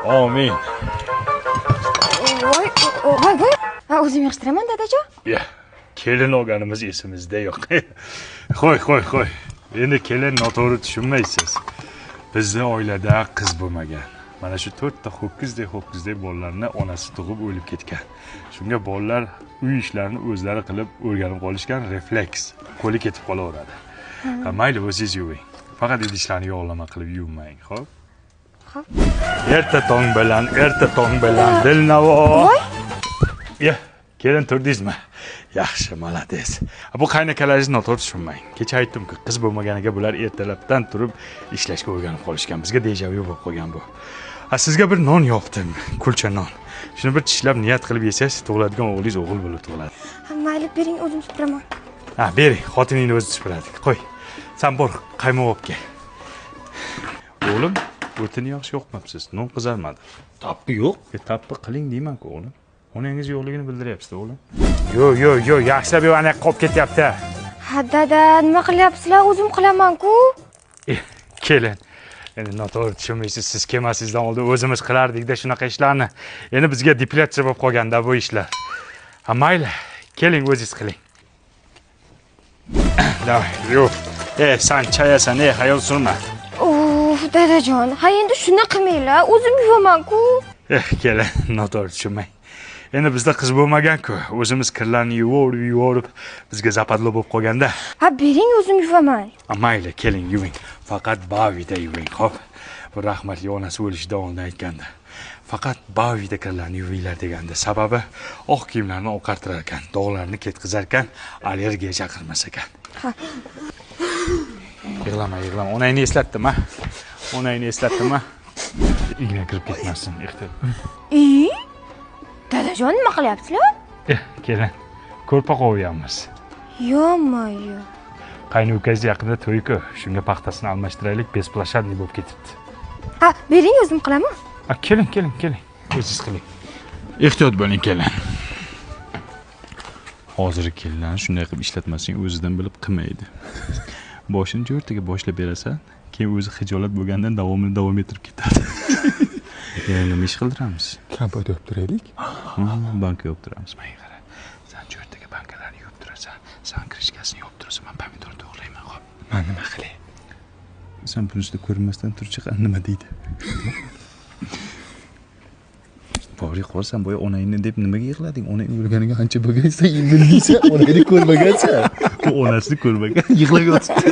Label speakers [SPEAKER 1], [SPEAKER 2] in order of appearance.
[SPEAKER 1] Amin.
[SPEAKER 2] Voy. O'zim yig'ishtiraman, dadajon.
[SPEAKER 1] Ya, kelin olganimiz esimizda yo'q. Qo'y. Endi kelin noto'g'ri tushunmaysiz. Bizning oilada qiz bo'lmagan. Mana shu 4 ta ho'kizdek bolalarni onasi tug'ib o'lib ketgan. Shunga bolalar uy ishlarini o'zlari qilib o'rganib qolishgan refleks. Qo'li ketib qolaveradi. Mayli, o'zingiz yuving. Faqat idishlarni yog'lama qilib yuvmang, xo'p? Xo'p. Erta tong bilan Dilnavo. Ya, kelin turdingizmi? Yaxshi, malades. Bu qaynakalaringizni noto'g'ri tushunmang. Kecha aytdim-ku, qiz bo'lmaganiga bular ertalabdan turib ishlashga o'rganib qolishgan. Bizga dejavu bo'lib qolgan bu. Sizga bir non yopdim, kulcha non. Shuni bir tishlab niyat qilib yesangiz, tug'iladigan o'g'lingiz o'g'il bo'lib tug'iladi.
[SPEAKER 2] Mayli, bering, o'zim supuraman.
[SPEAKER 1] Bering, xotiningni o'zi supuradi. Qo'y. Sen bor, qaymoq olib kel. O'g'lim, o'tini yaxshi yoqmabsiz. Non qizarmadi.
[SPEAKER 3] Tappi yo'q.
[SPEAKER 1] Tappi qiling deyman-ku, o'g'lim. Onangiz yo'qligini bildiryapsiz, o'g'lim. Yo'q, yaxshilab yo'q, qolib ketyapti.
[SPEAKER 2] Ha, dada, nima qilyapsizlar? O'zim qilaman-ku.
[SPEAKER 1] Kelin. Endi noto'g'ri tushunmaysiz, siz kelmasingizdan oldin o'zimiz qilardik-da shunaqa ishlarni. Endi bizga deflyatsiya bo'lib qolganda bu ishlar. Mayli, keling o'zingiz qiling. Davay, yo'q. Sen chayasan, hayol surma.
[SPEAKER 2] Dadajon, ha endi shuni qilmanglar, o'zim yuvaman-ku.
[SPEAKER 1] Kelin, noto'g'ri tushunmang. Endi bizda qiz bo'lmagan-ku, o'zimiz kirlarni yuvorib, bizga zapadlo bo'lib qolganda.
[SPEAKER 2] Ha, bering, o'zim yuvaman.
[SPEAKER 1] Mayli, keling, yuving. Faqat bavida yuving, xo'p? Bu rahmatli onasi o'lishidan oldin aytganda. Faqat bavida kirlarni yuvinglar deganda. Sababi oq kiyimlarni oqartirar ekan, dog'larni ketkizar ekan, allergiya chaqirmas ekan.
[SPEAKER 2] Ha.
[SPEAKER 1] Yig'lama. Onangni eslatdim, ha? Igna kirib ketmasin, ehtiyot.
[SPEAKER 2] Dadajon, nima qilyapsizlar?
[SPEAKER 1] Kelin, ko'rpa qo'yamiz.
[SPEAKER 2] Yo'q.
[SPEAKER 1] Qaynukangiz yaqinda to'y-ku, shunga paxtasini almashtiraylik, besplashadniy bo'lib ketibdi.
[SPEAKER 2] Ha, bering, o'zim qilaman.
[SPEAKER 1] Keling. O'zingiz qiling. Ehtiyot bo'ling, kelin. Hozir kelinlarni shunday qilib ishlatmasang, o'zidan bilib qilmaydi. Boshini jo'rtaga boshlab berasan, keyin o'zi xijolat bo'lgandan davom ettirib ketadi. Yana nima ish qildiramiz?
[SPEAKER 3] Kompot yopib turaylik.
[SPEAKER 1] Banka yopib turamiz. Menga qara. Sen jo'rtaga bankalarni yopib turasan, sen krishkasini yopib turasan, men pomidor to'g'rayman, xo'p.
[SPEAKER 3] Men nima qilay?
[SPEAKER 1] Sen bunisi ko'rinmasdan turchi nima deydi? Bori qolsan, boya onangni deb nimaga yig'lading? Onang o'lganiga ancha bo'lgansan, yengillaysan, onangni ko'rmagansan. U onasini ko'rmagan, yig'lab yotibdi.